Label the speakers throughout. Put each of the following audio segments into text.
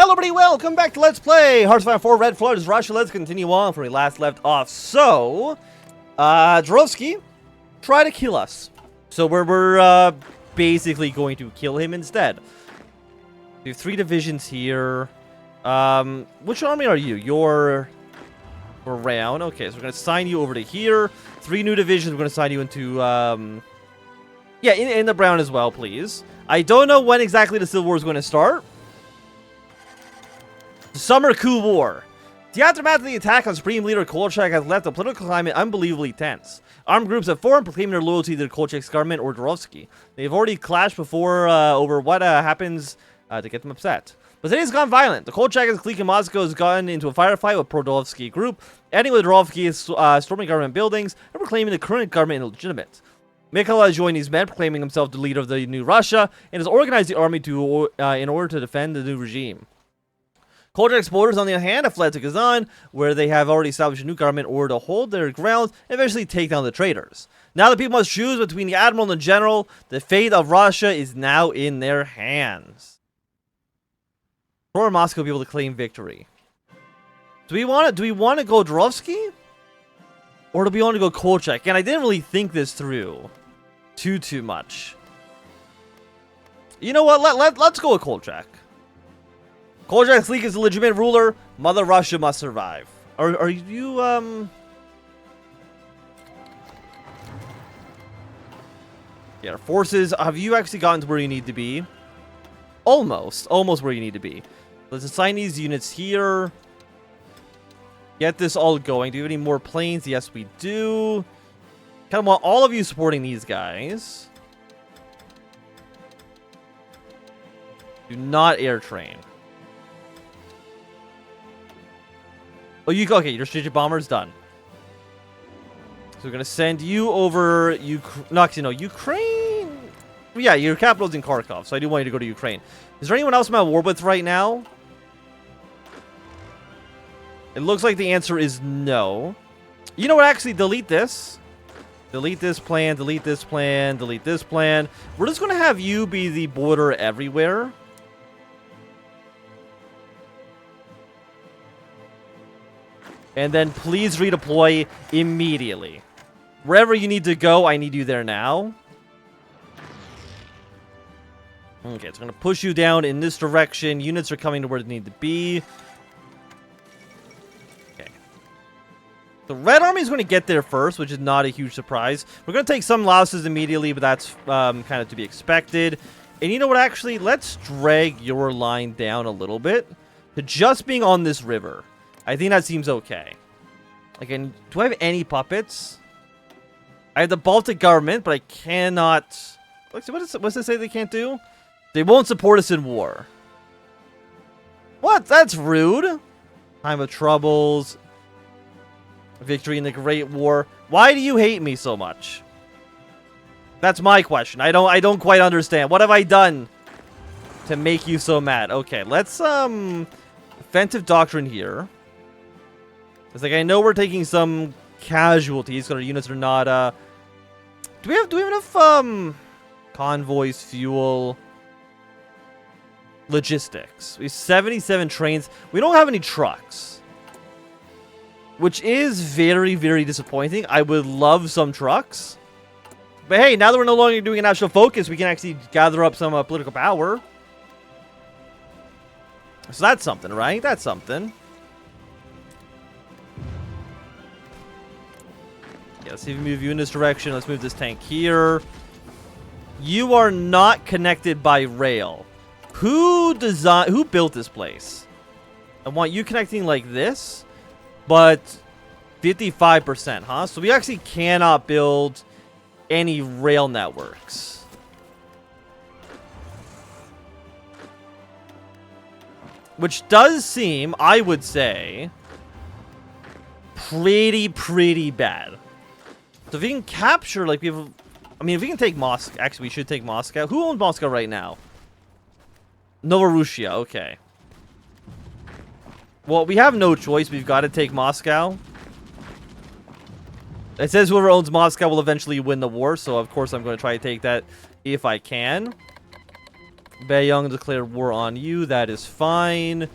Speaker 1: Hello everybody, welcome back to Let's Play Hearts of Iron 4 Red Flood is Russia. Let's continue on from where we last left off. So, Drovsky try to kill us. So we're basically going to kill him instead. We have 3 divisions here. Which army are you? You're around. Okay, so we're going to assign you over to here. 3 new divisions. We're going to assign you into, yeah, in the brown as well, please. I don't know when exactly the Civil War is going to start. Summer Coup War. The aftermath of the attack on Supreme Leader Kolchak has left the political climate unbelievably tense. Armed groups have formed, proclaiming their loyalty to the Kolchak's government or Drovsky. They've already clashed before over what happens to get them upset. But today has gone violent. The Kolchak's clique in Moscow has gotten into a firefight with pro-Drovsky group, ending with Drovsky storming government buildings and proclaiming the current government illegitimate. Mikhail has joined these men, proclaiming himself the leader of the new Russia, and has organized the army in order to defend the new regime. Kolchak's supporters, on the other hand, have fled to Kazan, where they have already established a new government in order to hold their ground and eventually take down the traitors. Now the people must choose between the admiral and the general. The fate of Russia is now in their hands. Or Moscow will be able to claim victory. Do we want to go Drovsky? Or do we want to go Kolchak? And I didn't really think this through too much. You know what? Let's go with Kolchak. Kolchak's league is a legitimate ruler. Mother Russia must survive. Are you, Yeah, our forces. Have you actually gotten to where you need to be? Almost where you need to be. Let's assign these units here. Get this all going. Do you have any more planes? Yes, we do. Kind of want all of you supporting these guys. Do not air train. Oh, okay, your strategic bomber is done. So we're going to send you over Ukraine. Yeah, your capital's in Kharkov, so I do want you to go to Ukraine. Is there anyone else I'm at war with right now? It looks like the answer is no. You know what? Actually, delete this. Delete this plan, delete this plan, delete this plan. We're just going to have you be the border everywhere. And then please redeploy immediately. Wherever you need to go, I need you there now. Okay, it's going to push you down in this direction. Units are coming to where they need to be. Okay. The Red Army is going to get there first, which is not a huge surprise. We're going to take some losses immediately, but that's kind of to be expected. And you know what, actually? Let's drag your line down a little bit to just being on this river. I think that seems okay. Again, do I have any puppets? I have the Baltic government, but I cannot... What's it say they can't do? They won't support us in war. What? That's rude. Time of troubles. Victory in the Great War. Why do you hate me so much? That's my question. I don't quite understand. What have I done to make you so mad? Okay, let's offensive doctrine here. It's like I know we're taking some casualties because our units are not do we have enough convoys, fuel, logistics? We have 77 trains. We don't have any trucks, which is very, very disappointing. I would love some trucks. But hey, now that we're no longer doing a national focus, we can actually gather up some political power. So that's something, right? That's something. Let's see if we move you in this direction. Let's move this tank here. You are not connected by rail. Who built this place? I want you connecting like this, but 55%, huh? So we actually cannot build any rail networks. Which does seem, I would say, pretty bad. So if we can capture, like, we have... I mean, if we can take Moscow... Actually, we should take Moscow. Who owns Moscow right now? Novorossiya, okay. Well, we have no choice. We've got to take Moscow. It says whoever owns Moscow will eventually win the war, so of course I'm going to try to take that if I can. Baeyong declared war on you. That is fine.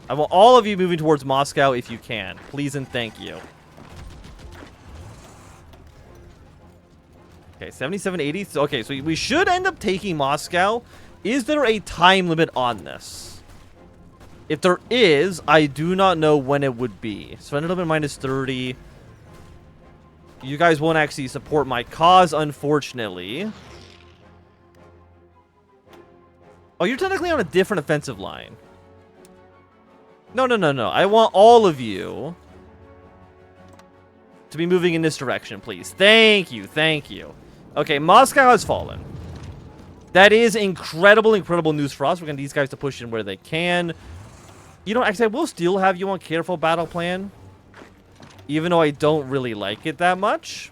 Speaker 1: I want all of you moving towards Moscow if you can. Please and thank you. Okay, 77, 80. Okay, so we should end up taking Moscow. Is there a time limit on this? If there is, I do not know when it would be. Surrender limit minus 30. You guys won't actually support my cause, unfortunately. Oh, you're technically on a different offensive line. No. I want all of you to be moving in this direction, please. Thank you. Okay, Moscow has fallen. That is incredible news for us. We're going to need these guys to push in where they can. You know, actually, I will still have you on careful battle plan. Even though I don't really like it that much.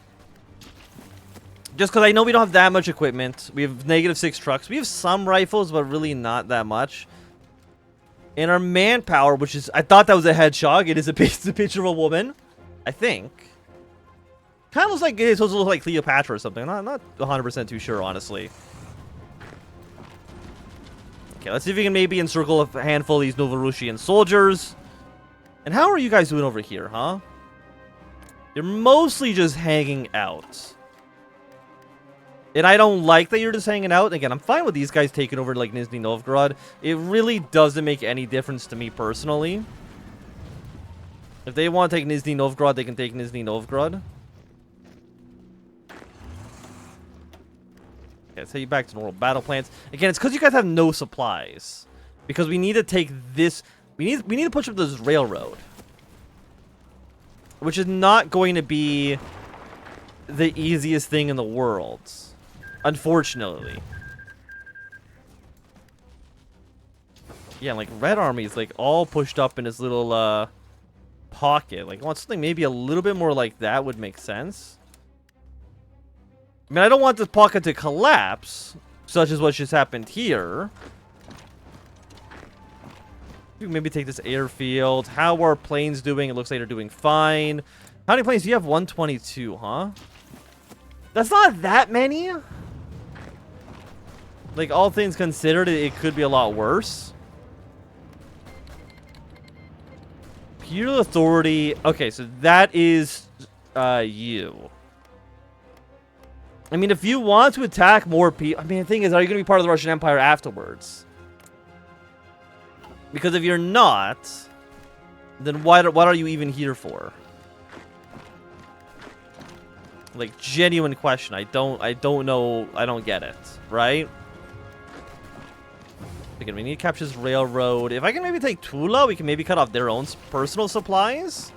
Speaker 1: Just because I know we don't have that much equipment. We have -6 trucks. We have some rifles, but really not that much. And our manpower, which is... I thought that was a hedgehog. It is a picture of a woman. I think. Kind of looks like... It's supposed to look like Cleopatra or something. I'm not 100% too sure, honestly. Okay, let's see if we can maybe encircle a handful of these Novorushian soldiers. And how are you guys doing over here, huh? You're mostly just hanging out. And I don't like that you're just hanging out. Again, I'm fine with these guys taking over like Nizhny Novgorod. It really doesn't make any difference to me personally. If they want to take Nizhny Novgorod, they can take Nizhny Novgorod. Okay, let's take you back to normal battle plans. Again, it's because you guys have no supplies. Because we need to take this... We need to push up this railroad. Which is not going to be the easiest thing in the world. Unfortunately. Yeah, like Red Army's like all pushed up in this little pocket. Like I want something maybe a little bit more like that would make sense. I mean, I don't want this pocket to collapse, such as what just happened here. You can maybe take this airfield. How are planes doing? It looks like they're doing fine. How many planes do you have? 122, huh? That's not that many. Like, all things considered, it could be a lot worse. Imperial Authority. Okay, so that is you. I mean, if you want to attack more people... I mean, the thing is, are you going to be part of the Russian Empire afterwards? Because if you're not, then what are you even here for? Like, genuine question. I don't know. I don't get it, right? Again, we need to capture this railroad. If I can maybe take Tula, we can maybe cut off their own personal supplies.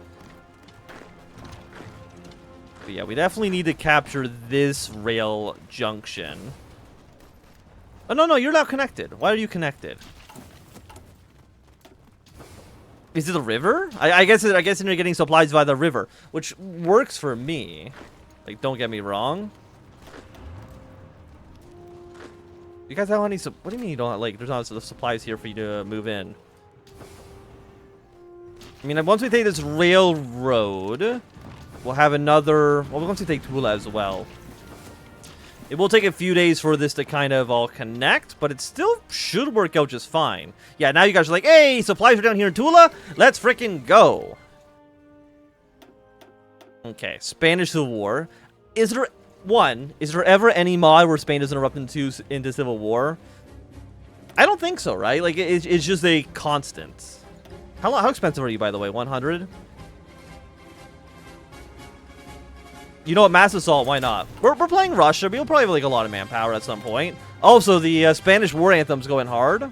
Speaker 1: But yeah, we definitely need to capture this rail junction. Oh, no, you're not connected. Why are you connected? Is it a river? I guess you're getting supplies via the river, which works for me. Like, don't get me wrong. You guys have any? What do you mean you don't like? There's not enough supplies here for you to move in. I mean, once we take this railroad, we'll have another. Well, once we take Tula as well, it will take a few days for this to kind of all connect, but it still should work out just fine. Yeah, now you guys are like, hey, supplies are down here in Tula. Let's freaking go. Okay, Spanish Civil War. Is there ever any mod where Spain doesn't erupt into civil war? I don't think so, right? Like, it's just a constant. How expensive are you, by the way? 100? You know what? Mass Assault, why not? We're playing Russia. We'll probably have, like, a lot of manpower at some point. Also, the Spanish War Anthem's going hard.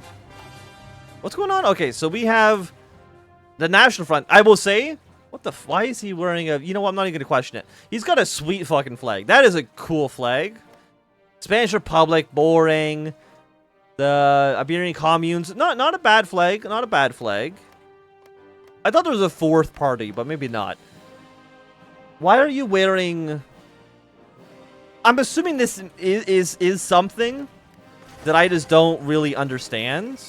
Speaker 1: What's going on? Okay, so we have the National Front. I will say... What the why is he wearing a... You know what? I'm not even going to question it. He's got a sweet fucking flag. That is a cool flag. Spanish Republic, boring. The Iberian Communes. Not a bad flag. Not a bad flag. I thought there was a fourth party, but maybe not. Why are you wearing... I'm assuming this is something that I just don't really understand.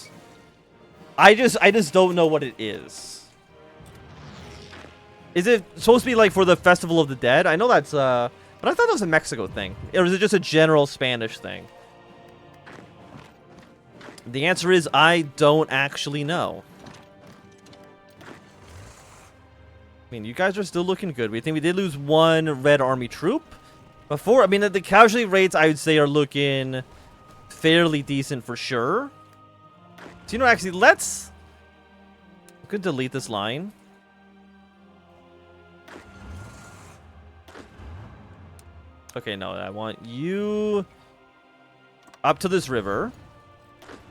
Speaker 1: I just don't know what it is. Is it supposed to be like for the Festival of the Dead? I know that's but I thought that was a Mexico thing. Or is it just a general Spanish thing? The answer is I don't actually know. I mean, you guys are still looking good. We think we did lose one Red Army troop. Before, I mean, the casualty rates, I would say, are looking fairly decent for sure. So, you know, actually, let's... We could delete this line. Okay, no, I want you up to this river.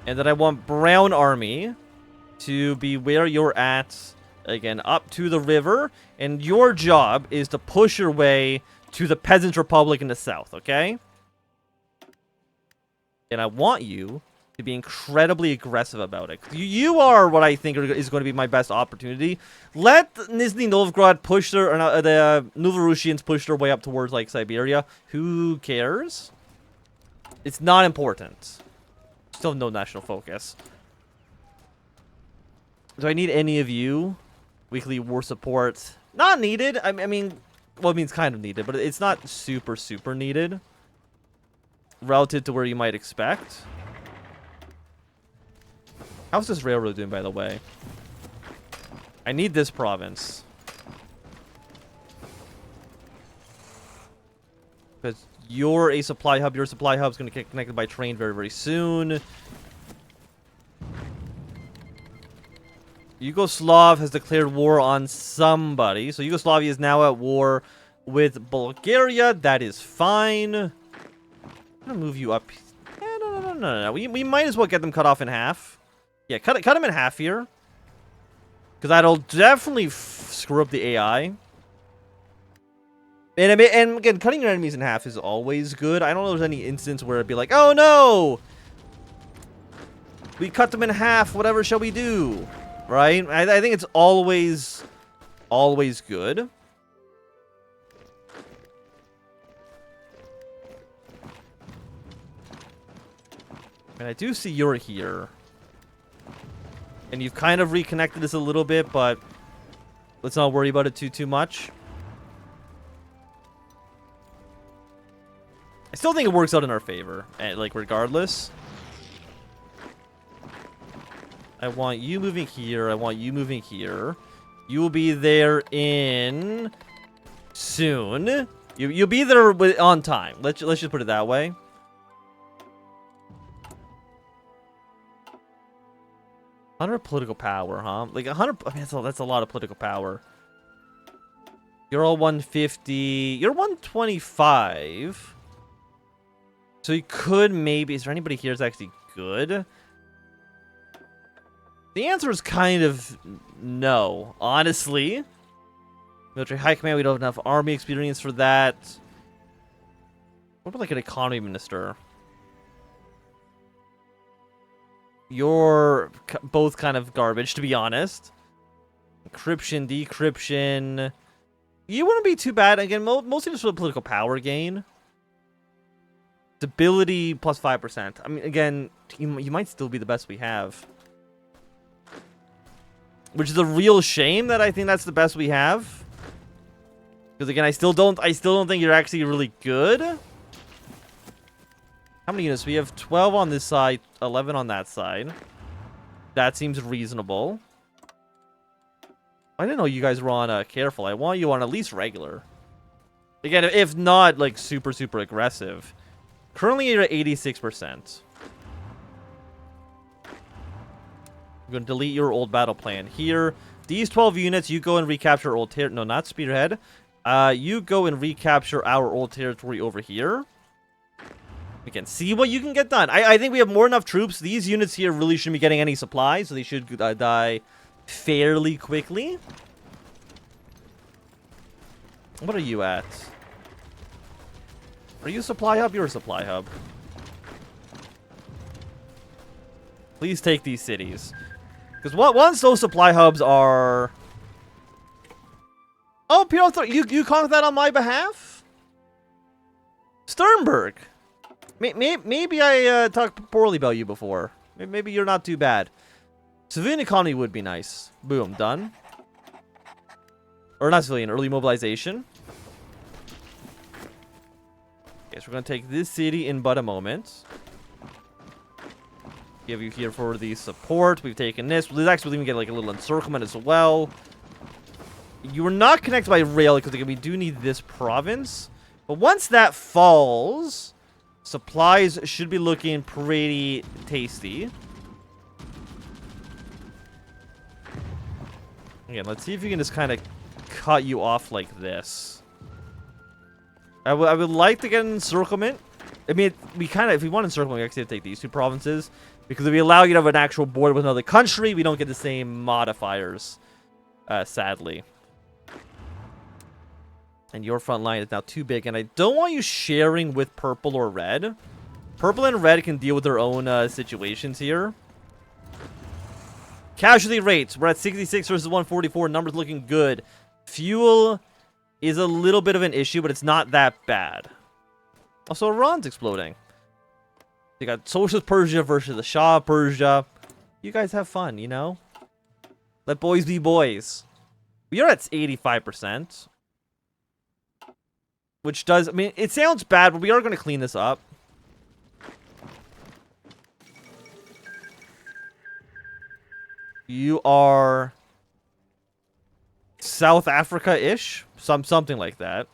Speaker 1: And then I want Brown Army to be where you're at. Again, up to the river. And your job is to push your way to the Peasant Republic in the south, okay? And I want you to be incredibly aggressive about it. You are what I think is going to be my best opportunity. Let Nizhny Novgorod push their... Or the Novorushians push their way up towards, like, Siberia. Who cares? It's not important. Still no national focus. Do I need any of you? Weekly war support. Not needed. I mean, well, it means kind of needed, but it's not super, super needed. Relative to where you might expect. How's this railroad doing, by the way? I need this province. Because you're a supply hub. Your supply hub is going to get connected by train very, very soon. Yugoslav has declared war on somebody. So Yugoslavia is now at war with Bulgaria. That is fine. I'm going to move you up. No. We might as well get them cut off in half. Yeah, cut them in half here. Because that'll definitely screw up the AI. And again, cutting your enemies in half is always good. I don't know if there's any instance where it'd be like, oh no! We cut them in half, whatever shall we do? Right? I think it's always good. And I do see you're here. And you've kind of reconnected this a little bit, but let's not worry about it too much. I still think it works out in our favor, like, regardless. I want you moving here. I want you moving here. You will be there in soon. You'll be there on time. Let's just put it that way. 100 political power, huh? Like 100. I mean, that's a lot of political power. You're all 150. You're 125. So you could maybe. Is there anybody here that's actually good? The answer is kind of no, honestly. Military High Command, we don't have enough army experience for that. What about like an economy minister? You're both kind of garbage, to be honest. Encryption, decryption. You wouldn't be too bad. Again, mostly just for the political power gain. Stability plus 5%. I mean, again, you might still be the best we have. Which is a real shame that I think that's the best we have. Because again, I still don't think you're actually really good. How many units? We have 12 on this side, 11 on that side. That seems reasonable. I didn't know you guys were on careful. I want you on at least regular. Again, if not like super, super aggressive. Currently you're at 86%. I'm going to delete your old battle plan here. These 12 units, you go and recapture old territory. No, not Spearhead. You go and recapture our old territory over here. We can see what you can get done. I think we have more enough troops. These units here really shouldn't be getting any supplies, so they should die fairly quickly. What are you at? Are you a supply hub? You're a supply hub. Please take these cities. Because once those supply hubs are... Oh, Pierre, you conquered that on my behalf? Sternberg. Maybe I talked poorly about you before. Maybe you're not too bad. Civilian economy would be nice. Boom, done. Or not civilian, early mobilization. Okay, so we're going to take this city in but a moment. We have you here for the support. We've taken this. We'll actually even get like a little encirclement as well. You are not connected by rail because we do need this province. But once that falls, supplies should be looking pretty tasty. Again, let's see if you can just kind of cut you off like this. I would like to get an encirclement. I mean, we kind of, if we want encirclement, we actually have to take these two provinces. Because if we allow you to have an actual border with another country, we don't get the same modifiers, sadly. And your front line is now too big, and I don't want you sharing with purple or red. Purple and red can deal with their own situations here. Casualty rates, we're at 66 versus 144. Numbers looking good. Fuel is a little bit of an issue, but it's not that bad. Also, Iran's exploding. You got Socialist Persia versus the Shah of Persia. You guys have fun, you know? Let boys be boys. We are at 85%. Which does, I mean, it sounds bad, but we are going to clean this up. You are South Africa-ish, something like that.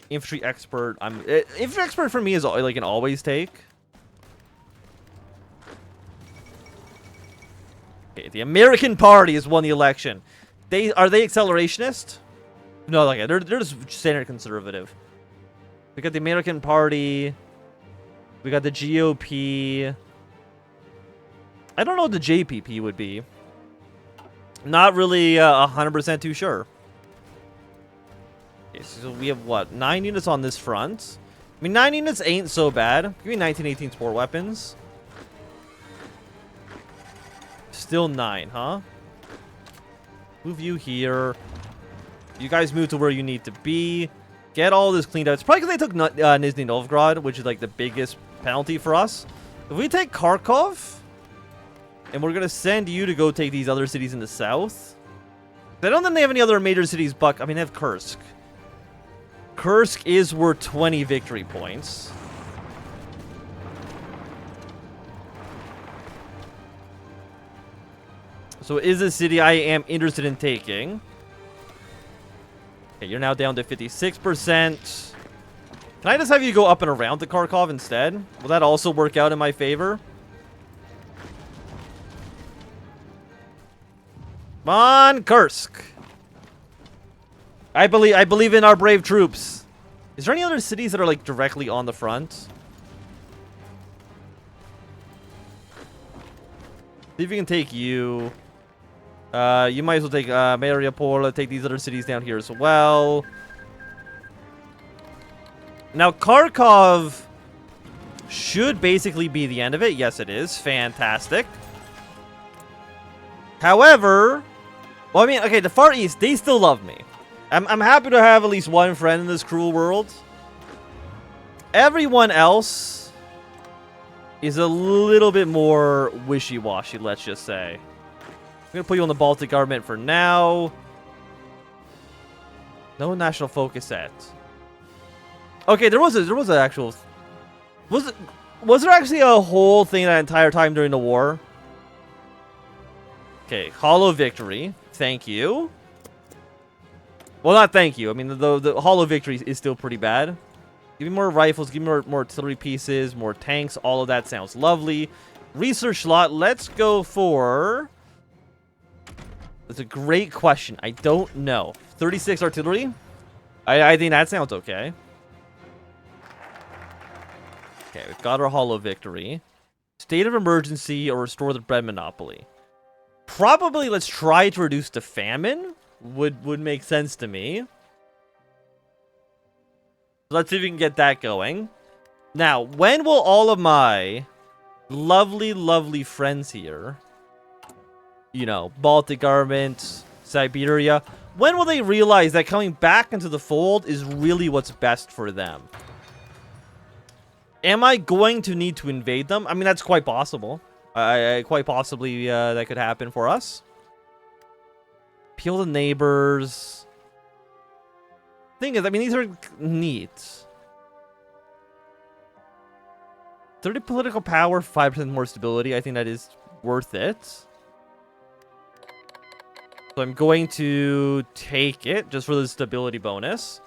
Speaker 1: Infantry expert. Infantry expert for me is like an always take. Okay, the American Party has won the election. Are they accelerationist? No, like they're just standard conservative. We got the American Party. We got the GOP. I don't know what the JPP would be. Not really 100% too sure. Okay, so we have what? 9 units on this front. I mean, 9 units ain't so bad. Give me 1918 sport weapons. Still 9, huh? Move you here. You guys move to where you need to be. Get all this cleaned out. It's probably because they took Nizhny Novgorod, which is like the biggest penalty for us. If we take Kharkov, and we're going to send you to go take these other cities in the south. I don't think they have any other major cities, but, I mean, they have Kursk. Kursk is worth 20 victory points. So it is a city I am interested in taking. Okay, you're now down to 56%. Can I just have you go up and around the Kharkov instead? Will that also work out in my favor? Come on, Kursk. I believe in our brave troops. Is there any other cities that are like directly on the front? See if we can take you. You might as well take Mariupol, take these other cities down here as well. Now, Kharkov should basically be the end of it. Yes, it is. Fantastic. However, well, I mean, okay, the Far East, they still love me. I'm happy to have at least one friend in this cruel world. Everyone else is a little bit more wishy-washy, let's just say. I'm going to put you on the Baltic government for now. No national focus set. Okay, there was an actual... Was there actually a whole thing that entire time during the war? Okay, hollow victory. Thank you. Well, not thank you. I mean, the hollow victory is still pretty bad. Give me more rifles. Give me more artillery pieces. More tanks. All of that sounds lovely. Research slot. Let's go for... That's a great question. I don't know. 36 artillery? I think that sounds okay. Okay, we've got our hollow victory. State of emergency or restore the bread monopoly. Probably let's try to reduce the famine. Would make sense to me. Let's see if we can get that going. Now, when will all of my lovely, lovely friends here, you know, Baltic government, Siberia, when will they realize that coming back into the fold is really what's best for them? Am I going to need to invade them? I mean, that's quite possible. Quite possibly that could happen for us. Appeal to neighbors. Thing is, I mean, these are neat. 30 political power, 5% more stability. I think that is worth it. So I'm going to take it just for the stability bonus.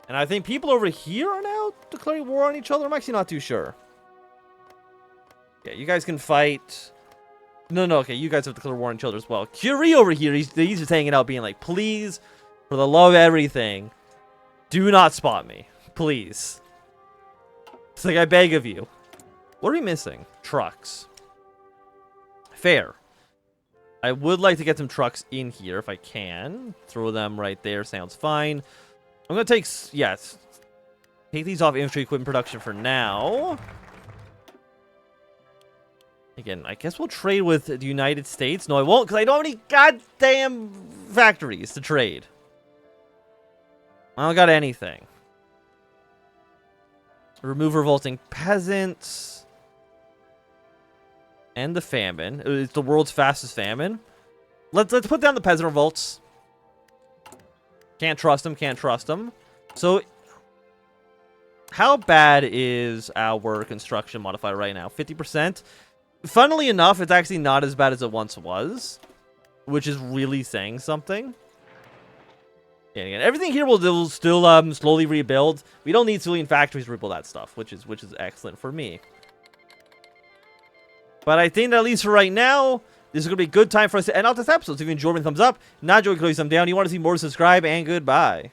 Speaker 1: And I think people over here are now declaring war on each other. I'm actually not too sure. Yeah, you guys can fight. No, okay, you guys have declared war on each other as well. Curie over here, he's just hanging out being like, please, for the love of everything, do not spot me. Please. It's like, I beg of you. What are we missing? Trucks. Fair. I would like to get some trucks in here if I can. Throw them right there. Sounds fine. I'm going to take... Yes. Take these off infantry equipment production for now. Again, I guess we'll trade with the United States. No, I won't, because I don't have any goddamn factories to trade. I don't got anything. Remove revolting peasants. End the famine. It's the world's fastest famine. Let's put down the peasant revolts. Can't trust them, can't trust them. So, how bad is our construction modifier right now? 50%? Funnily enough, it's actually not as bad as it once was, which is really saying something. Yeah, again, everything here will still slowly rebuild. We don't need civilian factories to rebuild that stuff, which is excellent for me. But I think that at least for right now, this is going to be a good time for us to end off this episode. So if you enjoyed, thumbs up. Not enjoyed, thumbs down. You want to see more, subscribe, and goodbye.